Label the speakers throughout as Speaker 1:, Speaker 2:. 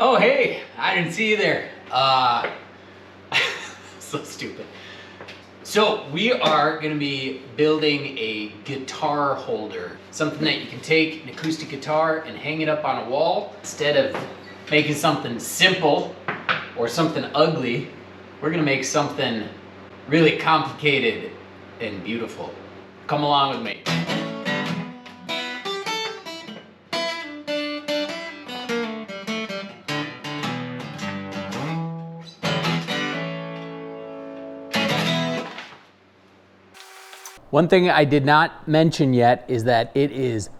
Speaker 1: Oh, hey, I didn't see you there. So stupid. So we are gonna be building a guitar holder, something that you can take an acoustic guitar and hang it up on a wall. Instead of making something simple or something ugly, we're gonna make something really complicated and beautiful. Come along with me. One thing I did not mention yet is that it is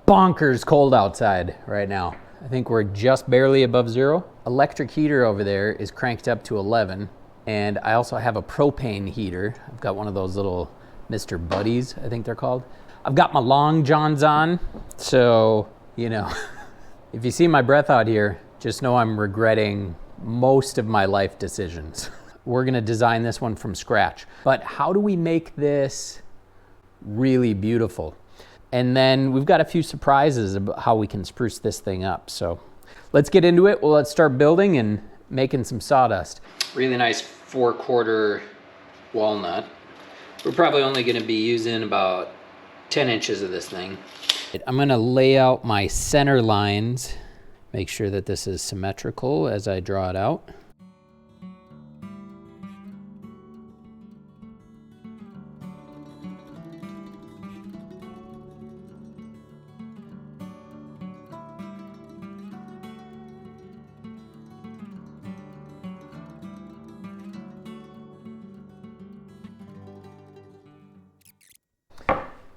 Speaker 1: bonkers cold outside right now. I think we're just barely above zero. Electric heater over there is cranked up to 11. And I also have a propane heater. I've got one of those little Mr. Buddies, I think they're called. I've got my long johns on. So, you know, if you see my breath out here, just know I'm regretting most of my life decisions. We're gonna design this one from scratch. But how do we make this really beautiful? And then we've got a few surprises about how we can spruce this thing up. So let's get into it. Well, let's start building and making some sawdust. Really nice 4/4 walnut. We're probably only gonna be using about 10 inches of this thing. I'm gonna lay out my center lines, make sure that this is symmetrical as I draw it out.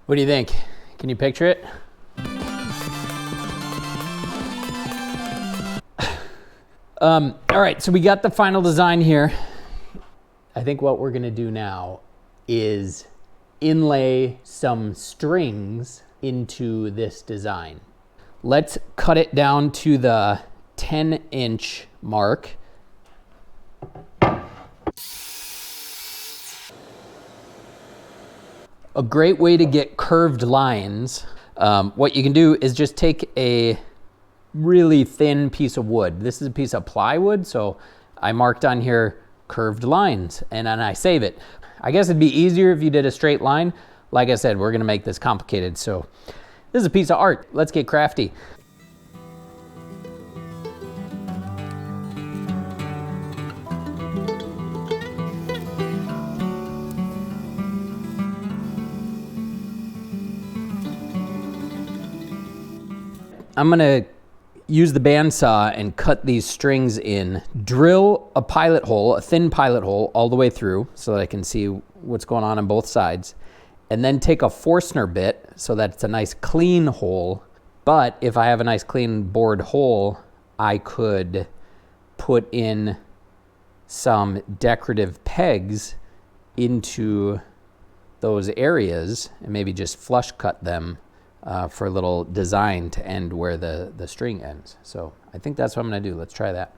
Speaker 1: What do you think? Can you picture it? All right, so we got the final design here. I think what we're gonna do now is inlay some strings into this design. Let's cut it down to the 10-inch mark. A great way to get curved lines, what you can do is just take a really thin piece of wood. This is a piece of plywood, so I marked on here curved lines, and then I save it. I guess it'd be easier if you did a straight line. Like I said, we're gonna make this complicated, so this is a piece of art. Let's get crafty. I'm gonna use the bandsaw and cut these strings in. Drill a pilot hole, a thin pilot hole, all the way through so that I can see what's going on both sides. And then take a Forstner bit so that it's a nice clean hole. But if I have a nice clean bored hole, I could put in some decorative pegs into those areas and maybe just flush cut them for a little design to end where the string ends. So I think that's what I'm gonna do. Let's try that.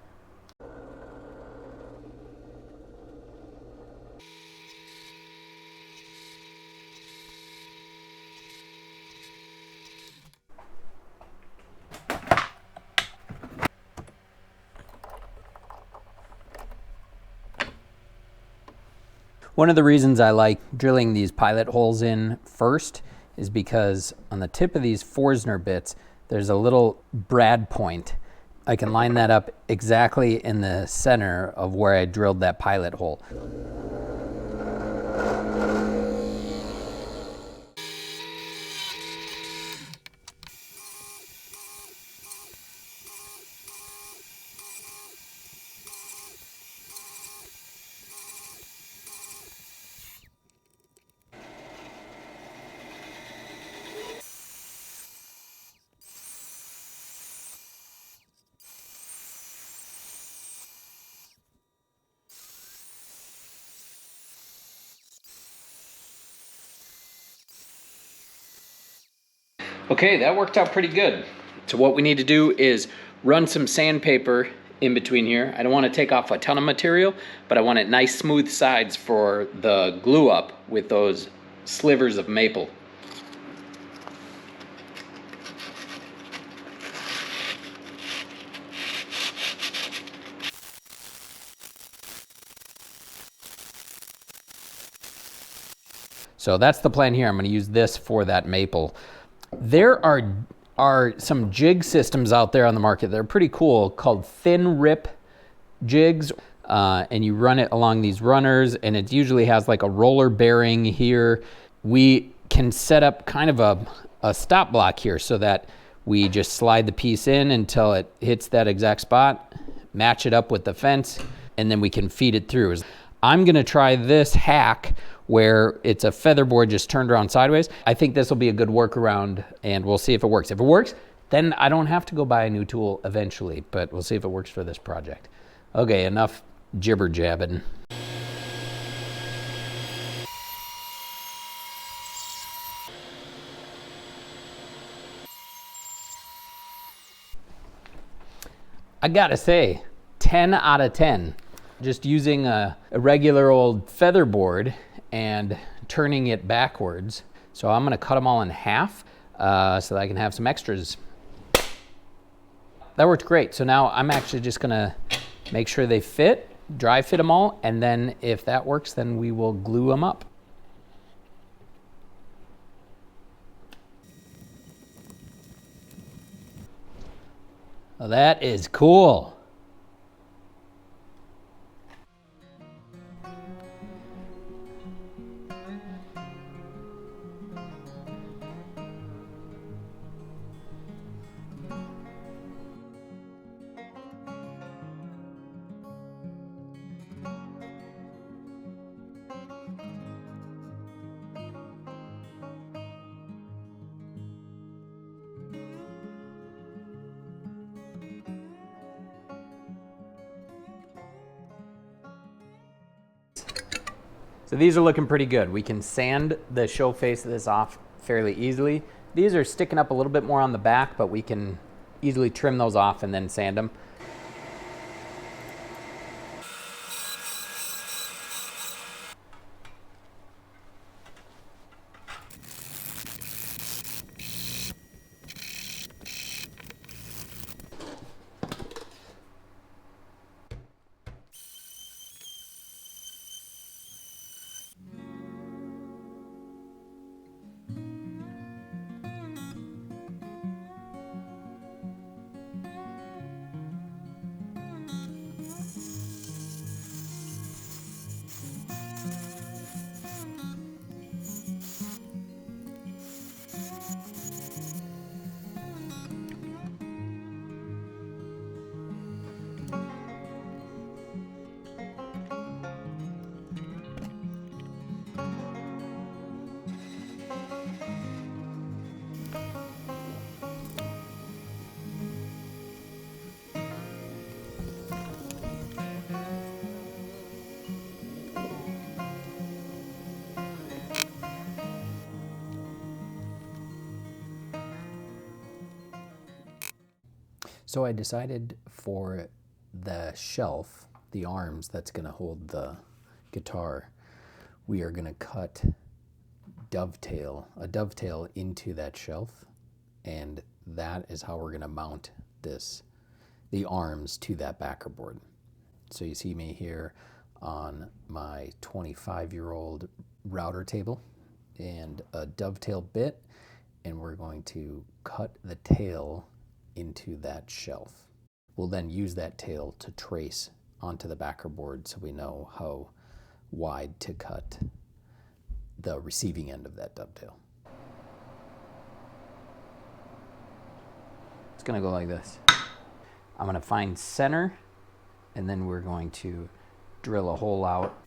Speaker 1: One of the reasons I like drilling these pilot holes in first is because on the tip of these Forstner bits, there's a little brad point. I can line that up exactly in the center of where I drilled that pilot hole. Okay, that worked out pretty good. So what we need to do is run some sandpaper in between here. I don't want to take off a ton of material, but I want it nice smooth sides for the glue up with those slivers of maple. So that's the plan here. I'm going to use this for that maple. There are some jig systems out there on the market that are pretty cool called thin rip jigs. And you run it along these runners, and it usually has like a roller bearing here. We can set up kind of a stop block here so that we just slide the piece in until it hits that exact spot, match it up with the fence, and then we can feed it through. I'm gonna try this hack where it's a featherboard just turned around sideways. I think this will be a good workaround, and we'll see if it works. If it works, then I don't have to go buy a new tool eventually, but we'll see if it works for this project. Okay, enough jibber jabbing. I gotta say, 10 out of 10. Just using a regular old feather board and turning it backwards. So I'm gonna cut them all in half so that I can have some extras. That worked great. So now I'm actually just gonna make sure they fit, dry fit them all, and then if that works, then we will glue them up. Well, that is cool. So these are looking pretty good. We can sand the show face of this off fairly easily. These are sticking up a little bit more on the back, but we can easily trim those off and then sand them. So I decided for the shelf, the arms that's going to hold the guitar, we are going to cut a dovetail into that shelf, and that is how we're going to mount the arms to that backer board. So you see me here on my 25-year-old router table and a dovetail bit, and we're going to cut the tail into that shelf. We'll then use that tail to trace onto the backer board so we know how wide to cut the receiving end of that dovetail. It's gonna go like this. I'm gonna find center, and then we're going to drill a hole out.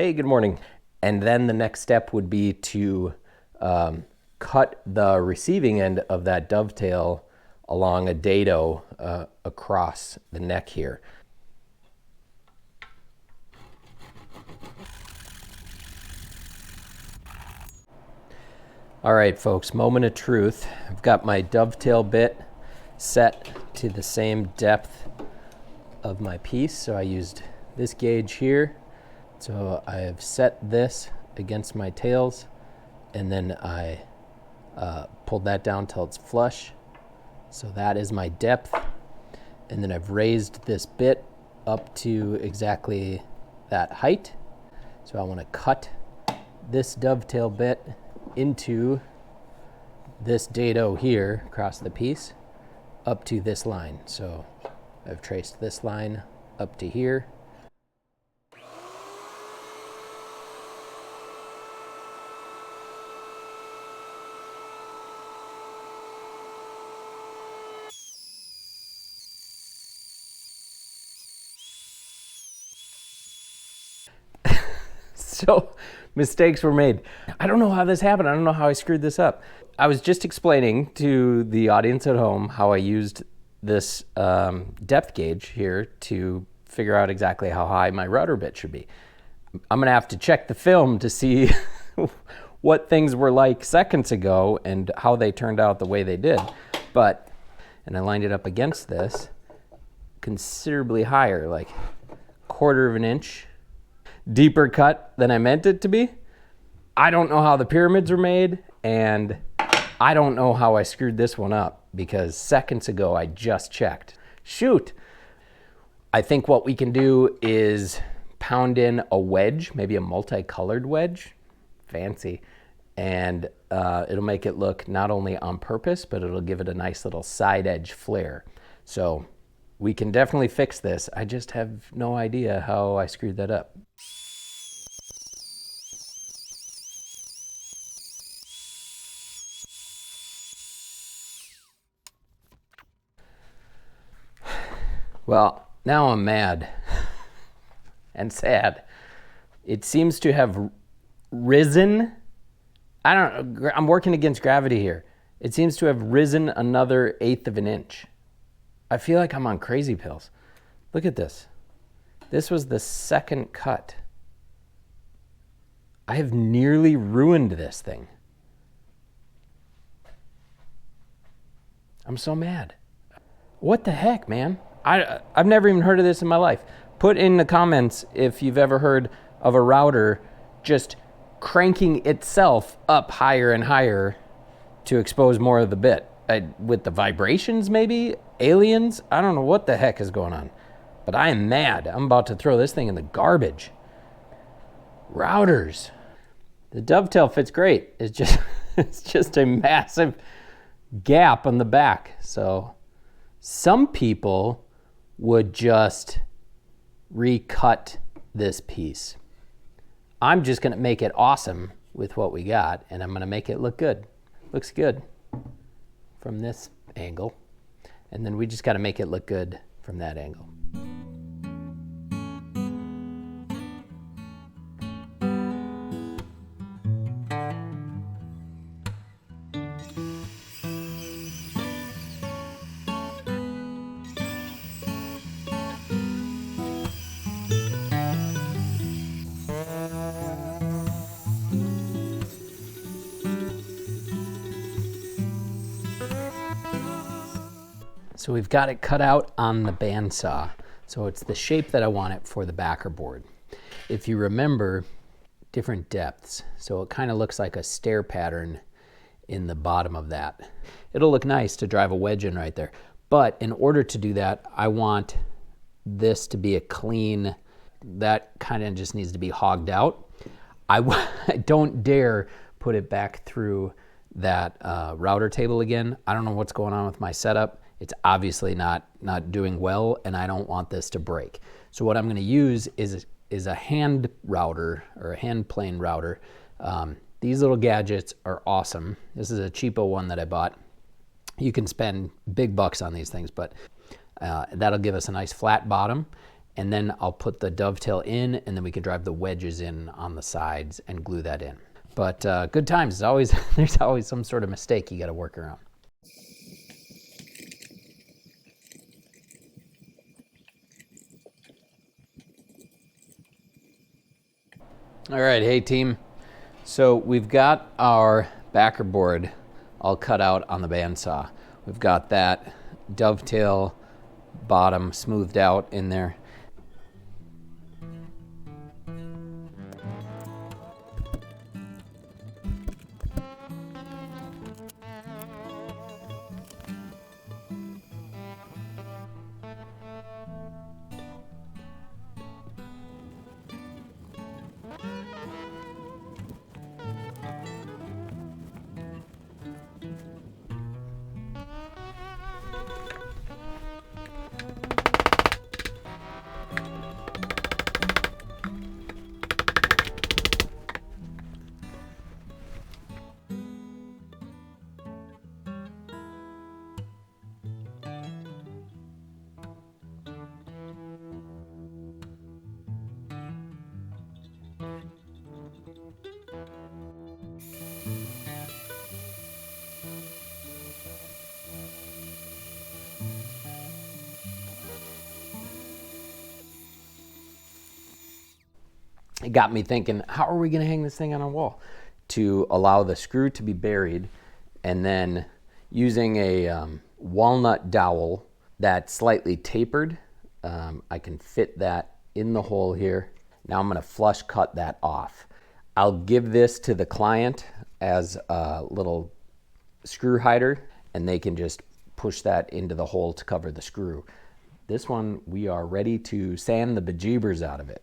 Speaker 2: Hey, good morning. And then the next step would be to cut the receiving end of that dovetail along a dado across the neck here. All right, folks, moment of truth. I've got my dovetail bit set to the same depth of my piece. So I used this gauge here. So I have set this against my tails, and then I pulled that down till it's flush. So that is my depth. And then I've raised this bit up to exactly that height. So I want to cut this dovetail bit into this dado here across the piece up to this line. So I've traced this line up to here. So mistakes were made. I don't know how this happened. I don't know how I screwed this up. I was just explaining to the audience at home how I used this depth gauge here to figure out exactly how high my router bit should be. I'm gonna have to check the film to see what things were like seconds ago and how they turned out the way they did. And I lined it up against this considerably higher, like 1/4 of an inch deeper cut than I meant it to be. I don't know how the pyramids were made, and I don't know how I screwed this one up because seconds ago I just checked. Shoot. I think what we can do is pound in a wedge, maybe a multicolored wedge, fancy, and it'll make it look not only on purpose, but it'll give it a nice little side edge flare. So we can definitely fix this. I just have no idea how I screwed that up. Well, now I'm mad and sad. It seems to have risen. I don't know, I'm working against gravity here. It seems to have risen another 1/8 of an inch. I feel like I'm on crazy pills. Look at this. This was the second cut. I have nearly ruined this thing. I'm so mad. What the heck, man? I've never even heard of this in my life. Put in the comments if you've ever heard of a router just cranking itself up higher and higher to expose more of the bit. With the vibrations, maybe? Aliens? I don't know what the heck is going on. But I am mad. I'm about to throw this thing in the garbage. Routers. The dovetail fits great. It's just a massive gap on the back. So some people would just recut this piece. I'm just gonna make it awesome with what we got, and I'm gonna make it look good. Looks good from this angle, and then we just gotta make it look good from that angle. So we've got it cut out on the bandsaw. So it's the shape that I want it for the backer board. If you remember, different depths. So it kind of looks like a stair pattern in the bottom of that. It'll look nice to drive a wedge in right there. But in order to do that, I want this to be a clean, that kind of just needs to be hogged out. I don't dare put it back through that router table again. I don't know what's going on with my setup. It's obviously not doing well, and I don't want this to break. So what I'm going to use is a hand router or a hand plane router. These little gadgets are awesome. This is a cheapo one that I bought. You can spend big bucks on these things, but that'll give us a nice flat bottom. And then I'll put the dovetail in, and then we can drive the wedges in on the sides and glue that in. But good times. There's always some sort of mistake you got to work around.
Speaker 1: All right, hey team. So we've got our backer board all cut out on the bandsaw. We've got that dovetail bottom smoothed out in there. It got me thinking, how are we going to hang this thing on a wall to allow the screw to be buried, and then using a walnut dowel that's slightly tapered, I can fit that in the hole here. Now I'm going to flush cut that off. I'll give this to the client as a little screw hider, and they can just push that into the hole to cover the screw. This one, we are ready to sand the bejeebers out of it.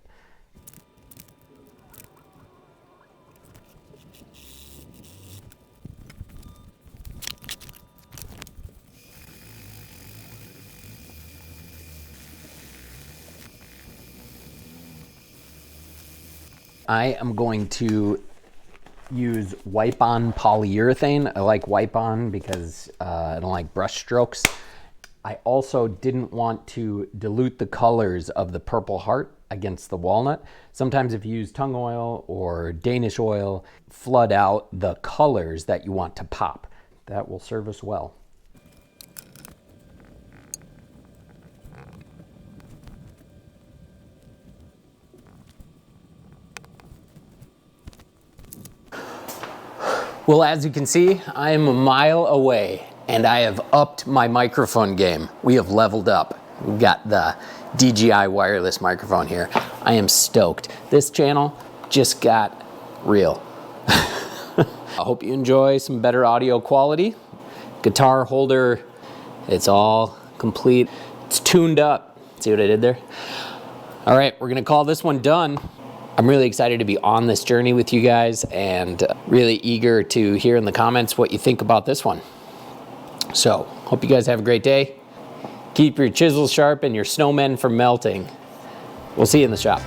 Speaker 1: I am going to use wipe-on polyurethane. I like wipe-on because I don't like brush strokes. I also didn't want to dilute the colors of the Purple Heart against the walnut. Sometimes if you use tung oil or Danish oil, flood out the colors that you want to pop. That will serve us well. Well, as you can see, I am a mile away and I have upped my microphone game. We have leveled up. We've got the DJI wireless microphone here. I am stoked. This channel just got real. I hope you enjoy some better audio quality. Guitar holder, it's all complete. It's tuned up. See what I did there? All right, we're gonna call this one done. I'm really excited to be on this journey with you guys and really eager to hear in the comments what you think about this one. So, hope you guys have a great day. Keep your chisels sharp and your snowmen from melting. We'll see you in the shop.